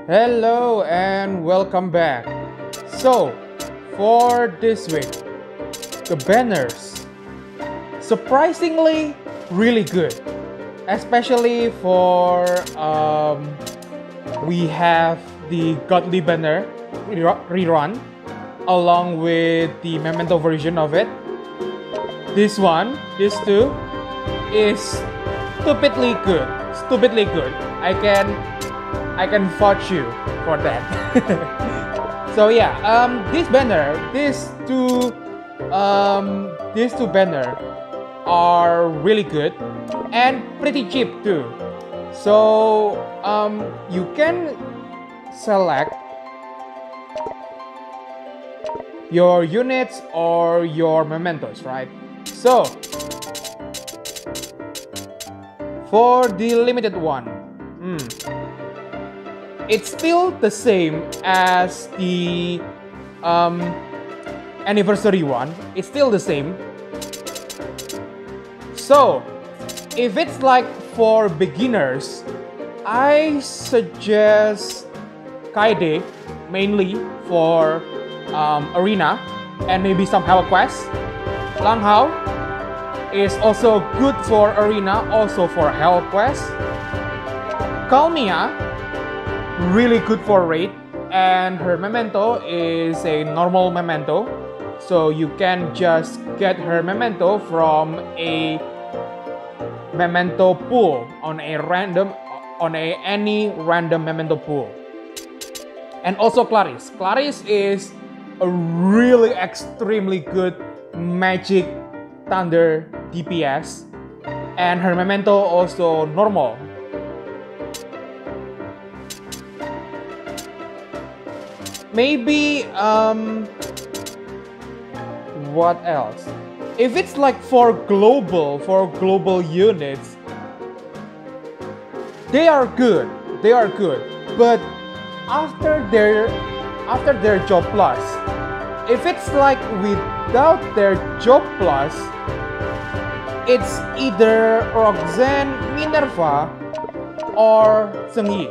Hello and welcome back. So, for this week, the banners surprisingly really good, especially for we have the Goldy banner rerun along with the Memento version of it. This two is stupidly good. I can vouch you for that. So yeah, these two banner are really good and pretty cheap too. So you can select your units or your mementos, right? So for the limited one, it's still the same as the anniversary one. It's still the same. So if it's like for beginners, I suggest Kaide mainly for arena and maybe some hell quests. Langhao is also good for arena, also for hell quest. Kalmia, really good for raid, and her memento is a normal memento, so you can just get her memento from a memento pool on any random memento pool. And also Clarice is a really extremely good magic thunder DPS, and her memento also normal. Maybe what else? If it's like for global units, they are good. But after their job plus, if it's like without their job plus, it's either Roxanne, Minerva, or Seungyi.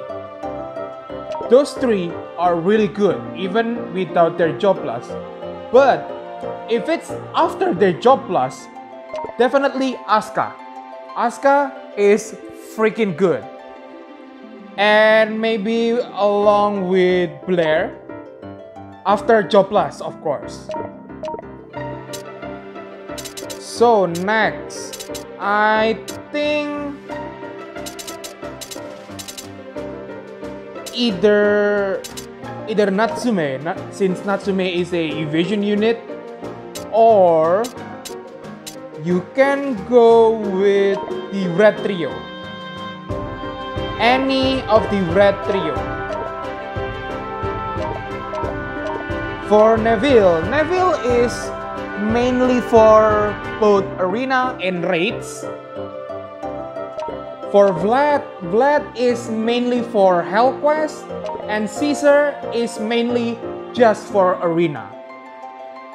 Those three are really good even without their job plus. But if it's after their job plus, definitely Asuka. Asuka is freaking good. And maybe along with Blair after job plus, of course. So next, I think either Natsume, since Natsume is a evasion unit, or you can go with the red trio. Any of the red trio. For Neville is mainly for both arena and raids. For Vlad is mainly for hell quest, and Caesar is mainly just for arena.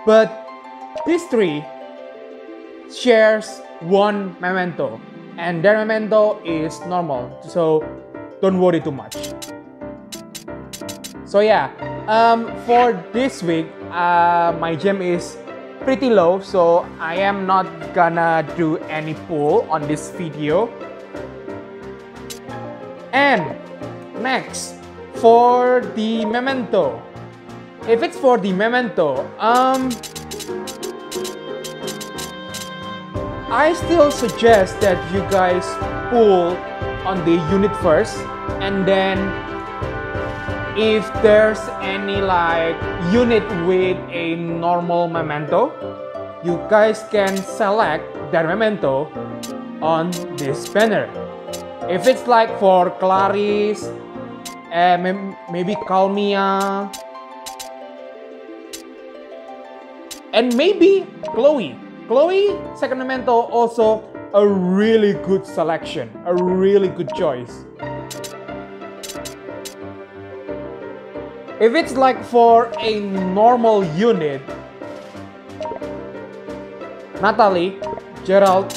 But these three shares one memento, and their memento is normal, so don't worry too much. So yeah, for this week, my gem is pretty low, so I am not gonna do any pull on this video. And next, for the memento, if it's for the memento, I still suggest that you guys pull on the unit first, and then if there's any like unit with a normal memento, you guys can select their memento on this banner. If it's like for Clarice, maybe Kalmia, and maybe Chloe. Chloe, second memento, also a really good selection, a really good choice. If it's like for a normal unit, Natalie, Gerald,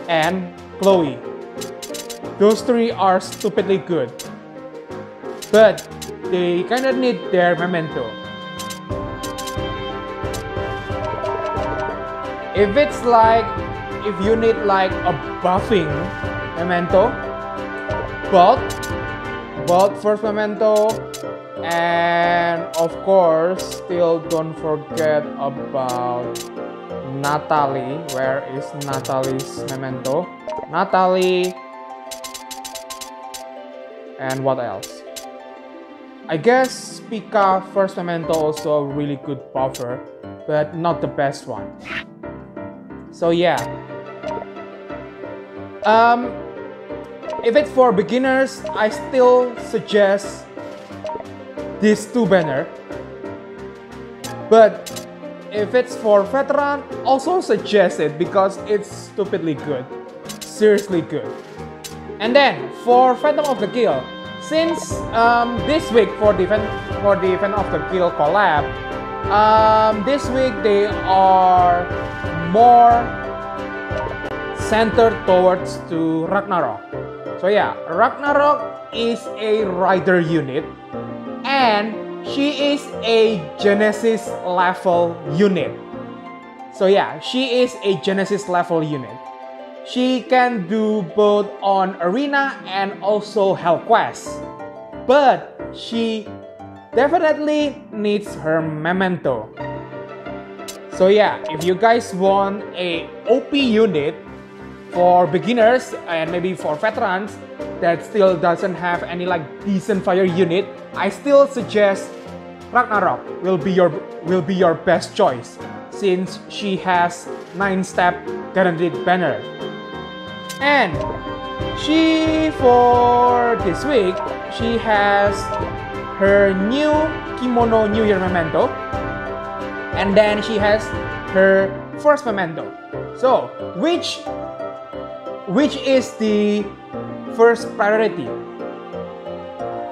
and Chloe. Those three are stupidly good. but they kinda need their memento. If it's like, if you need like a buffing memento, Bolt first memento, and of course, still don't forget about Natalie. Where is Natalie's memento? Natalie, and what else? I guess Pika first memento also a really good buffer, but not the best one. So yeah. If it's for beginners, I still suggest these two banner. But if it's for veteran, also suggest it because it's stupidly good. Seriously good. And then for Phantom of the Kill, since this week for the Phantom of the Kill collab, this week they are more centered towards to Ragnarok. So yeah, Ragnarok is a rider unit and she is a Genesis level unit. So yeah, she is a Genesis level unit. She can do both on Arena and also Hell Quest. But she definitely needs her memento. So yeah, if you guys want a OP unit for beginners and maybe for veterans that still doesn't have any like decent fire unit, I still suggest Ragnarok will be your best choice since she has 9-step guaranteed banner. And she, for this week, she has her new Kimono New Year memento, and then she has her first memento. So which is the first priority?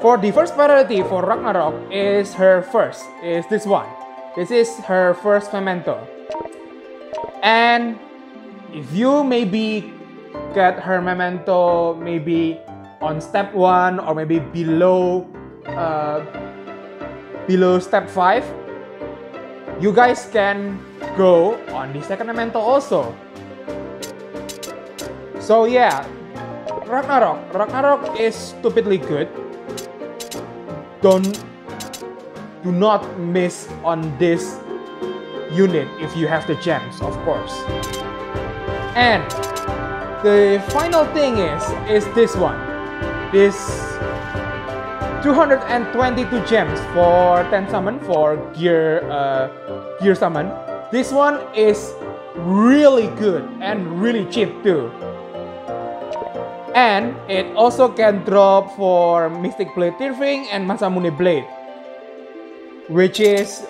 For the first priority for Ragnarok is her first, is this one. This is her first memento. And if you maybe get her memento maybe on step 1 or maybe below step 5, you guys can go on the second memento also. So yeah, Ragnarok is stupidly good. Do not miss on this unit if you have the gems, of course. And the final thing is this one. This 222 gems for 10 summon for gear summon. This one is really good and really cheap too. And it also can drop for Mystic Blade Tirfing and Masamune Blade, which is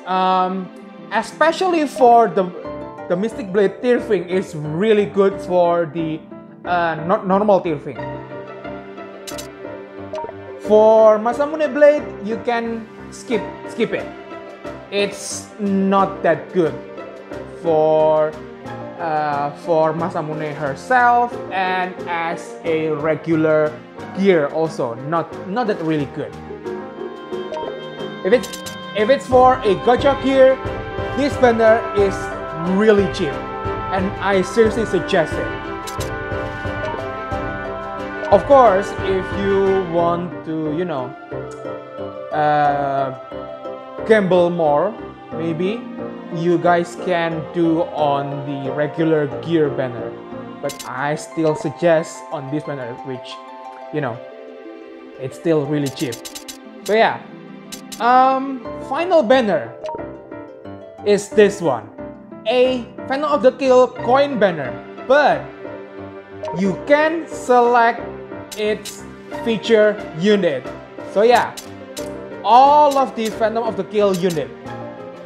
especially for the Mystic Blade Tirfing is really good for the not normal Tirfing. For Masamune Blade, you can skip it. It's not that good for Masamune herself, and as a regular gear also not that really good. If it's for a gacha gear, this banner is really cheap and I seriously suggest it. Of course, if you want to, you know, gamble more, maybe you guys can do on the regular gear banner, but I still suggest on this banner, which, you know, it's still really cheap. So yeah, final banner is this one, a Phantom of the Kill coin banner, but you can select its feature unit. So yeah, all of the Phantom of the Kill unit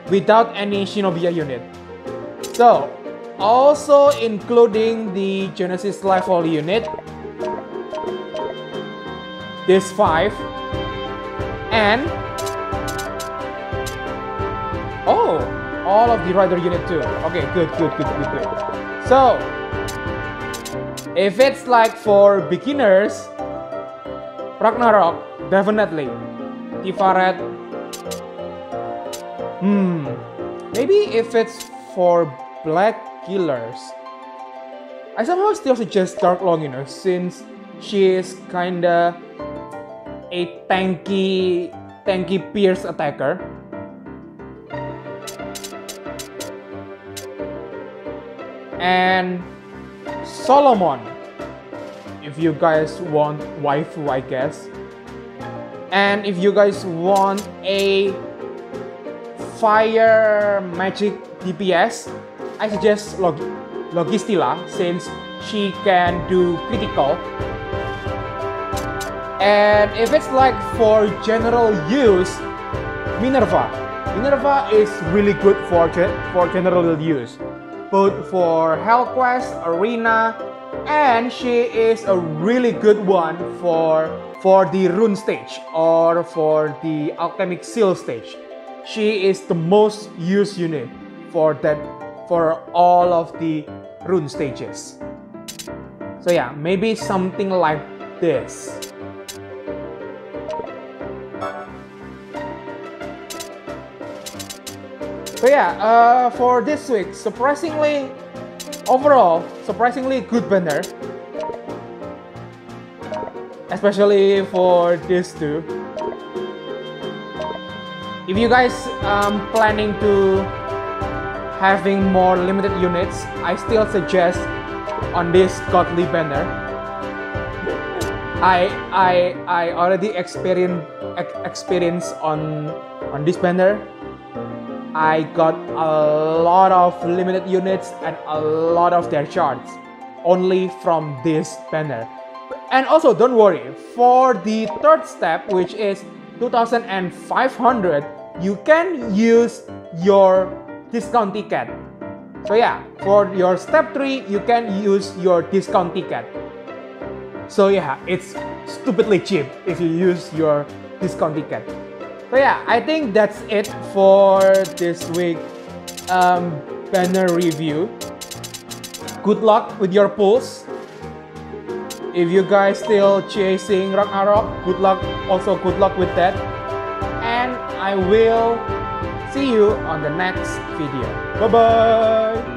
without any Shinobiya unit. So also including the Genesis level unit, this 5, and oh, all of the rider unit too. Okay, good. So if it's like for beginners, Ragnarok definitely. Tifaret. Maybe if it's for black killers, I somehow still suggest Dark Long, you know, since she is kinda a tanky pierce attacker. And Solomon, if you guys want waifu, I guess. And if you guys want a fire magic DPS, I suggest Logistila, since she can do critical. And if it's like for general use, Minerva is really good for general use, both for Hellquest, Arena, and she is a really good one for the rune stage or for the alchemic seal stage. She is the most used unit for all of the rune stages. So yeah, maybe something like this. So yeah, for this week, overall, surprisingly good banner. Especially for these two. If you guys planning to having more limited units, I still suggest on this godly banner. I already experience on this banner. I got a lot of limited units and a lot of their shards only from this banner. And also don't worry, for the third step, which is 2,500, you can use your discount ticket. So yeah, for your step 3, you can use your discount ticket. So yeah, it's stupidly cheap if you use your discount ticket. So yeah, I think that's it for this week banner review. Good luck with your pulls. If you guys still chasing Ragnarok, good luck with that. And I will see you on the next video. Bye bye!